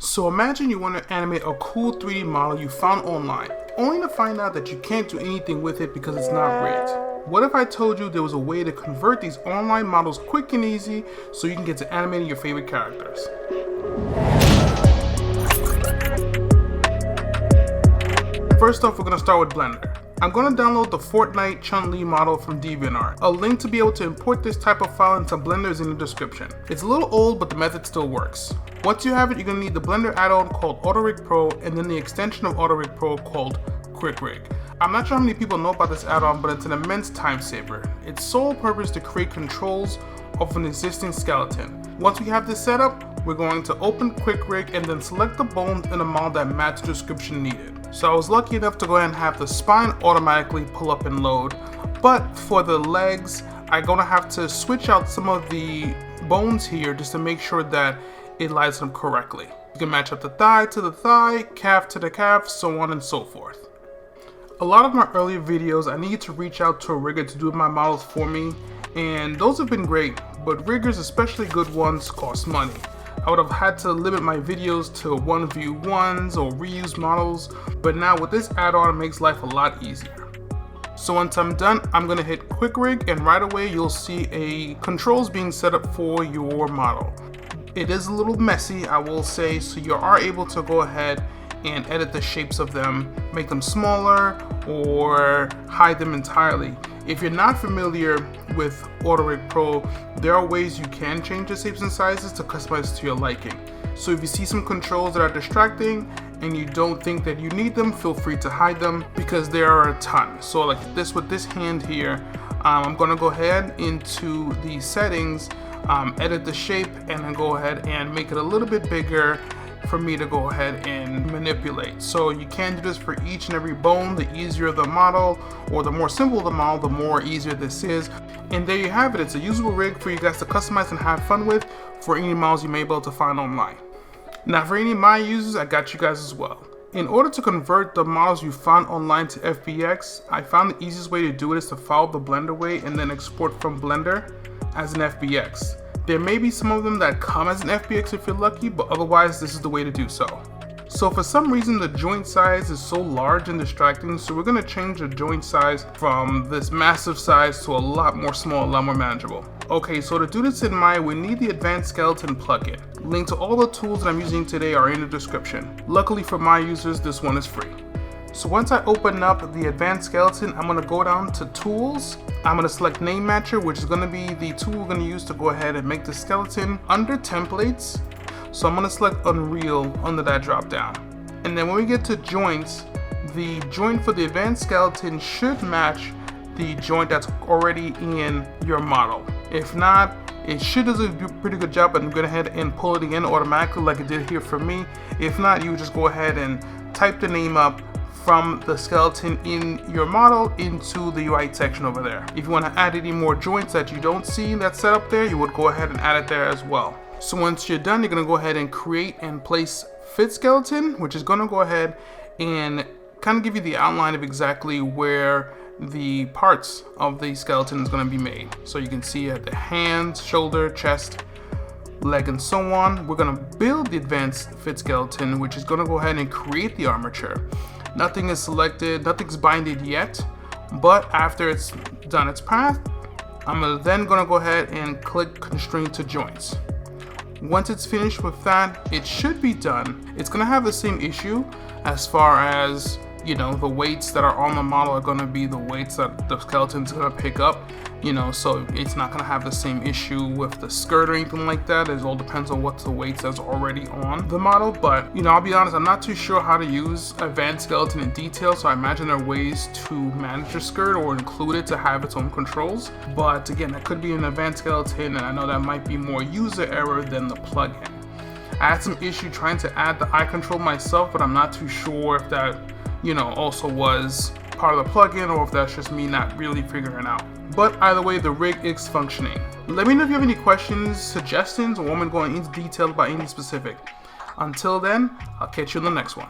So imagine you want to animate a cool 3D model you found online, only to find out that you can't do anything with it because it's not rigged. What if I told you there was a way to convert these online models quick and easy so you can get to animating your favorite characters? First off, we're going to start with Blender. I'm going to download the Fortnite Chun-Li model from DeviantArt. A link to be able to import this type of file into Blender is in the description. It's a little old, but the method still works. Once you have it, you're going to need the Blender add-on called AutoRig Pro and then the extension of AutoRig Pro called Quick Rig. I'm not sure how many people know about this add-on, but it's an immense time saver. Its sole purpose is to create controls of an existing skeleton. Once we have this set up, we're going to open Quick Rig and then select the bones in a model that match the description needed. So I was lucky enough to go ahead and have the spine automatically pull up and load, but for the legs, I'm gonna have to switch out some of the bones here just to make sure that it lines them correctly. You can match up the thigh to the thigh, calf to the calf, so on and so forth. A lot of my earlier videos, I needed to reach out to a rigger to do my models for me, and those have been great, but riggers, especially good ones, cost money. I would have had to limit my videos to 1v1s or reuse models, but now with this add-on it makes life a lot easier. So once I'm done, I'm going to hit Quick Rig and right away you'll see a controls being set up for your model. It is a little messy, I will say, so you are able to go ahead and edit the shapes of them, make them smaller or hide them entirely. If you're not familiar with AutoRig Pro, there are ways you can change the shapes and sizes to customize to your liking. So if you see some controls that are distracting and you don't think that you need them, feel free to hide them because there are a ton. So like this with this hand here, I'm gonna go ahead into the settings, edit the shape, and then go ahead and make it a little bit bigger for me to go ahead and manipulate. So you can do this for each and every bone. The easier the model or the more simple the model, the more easier this is. And there you have it. It's a usable rig for you guys to customize and have fun with for any models you may be able to find online. Now for any of my users, I got you guys as well. In order to convert the models you found online to FBX, I found the easiest way to do it is to follow the Blender way and then export from Blender as an FBX. There may be some of them that come as an FBX if you're lucky, but otherwise this is the way to do so. So for some reason the joint size is so large and distracting, so we're going to change the joint size from this massive size to a lot more small, a lot more manageable. Okay, so to do this in mind, we need the Advanced Skeleton plugin. Link to all the tools that I'm using today are in the description. Luckily for my users, this one is free. So once I open up the Advanced Skeleton, I'm going to go down to Tools. I'm going to select Name Matcher, which is going to be the tool we're going to use to go ahead and make the skeleton. Under Templates, so I'm going to select Unreal under that drop down. And then when we get to Joints, the joint for the Advanced Skeleton should match the joint that's already in your model. If not, it should do a pretty good job, but I'm going to go ahead and pull it in automatically like it did here for me. If not, you just go ahead and type the name up from the skeleton in your model into the UI section over there. If you want to add any more joints that you don't see that's set up there, you would go ahead and add it there as well. So once you're done, you're going to go ahead and create and place fit skeleton, which is going to go ahead and kind of give you the outline of exactly where the parts of the skeleton is going to be made. So you can see at the hands, shoulder, chest, leg, and so on. We're going to build the advanced fit skeleton, which is going to go ahead and create the armature. Nothing is selected, nothing's binded yet, but after it's done its path, I'm then going to go ahead and click Constraint to Joints. Once it's finished with that, it should be done. It's going to have the same issue as far as, you know, the weights that are on the model are going to be the weights that the skeleton's going to pick up, you know, so it's not going to have the same issue with the skirt or anything like that. It all depends on what the weights that's already on the model. But, you know, I'll be honest, I'm not too sure how to use Advanced Skeleton in detail, so I imagine there are ways to manage your skirt or include it to have its own controls. But again, that could be an Advanced Skeleton, and I know that might be more user error than the plugin. I had some issue trying to add the eye control myself, but I'm not too sure if that, you know, also was part of the plugin or if that's just me not really figuring out. But either way, the rig is functioning. Let me know if you have any questions, suggestions, or want me to go into detail about any specific. Until then, I'll catch you in the next one.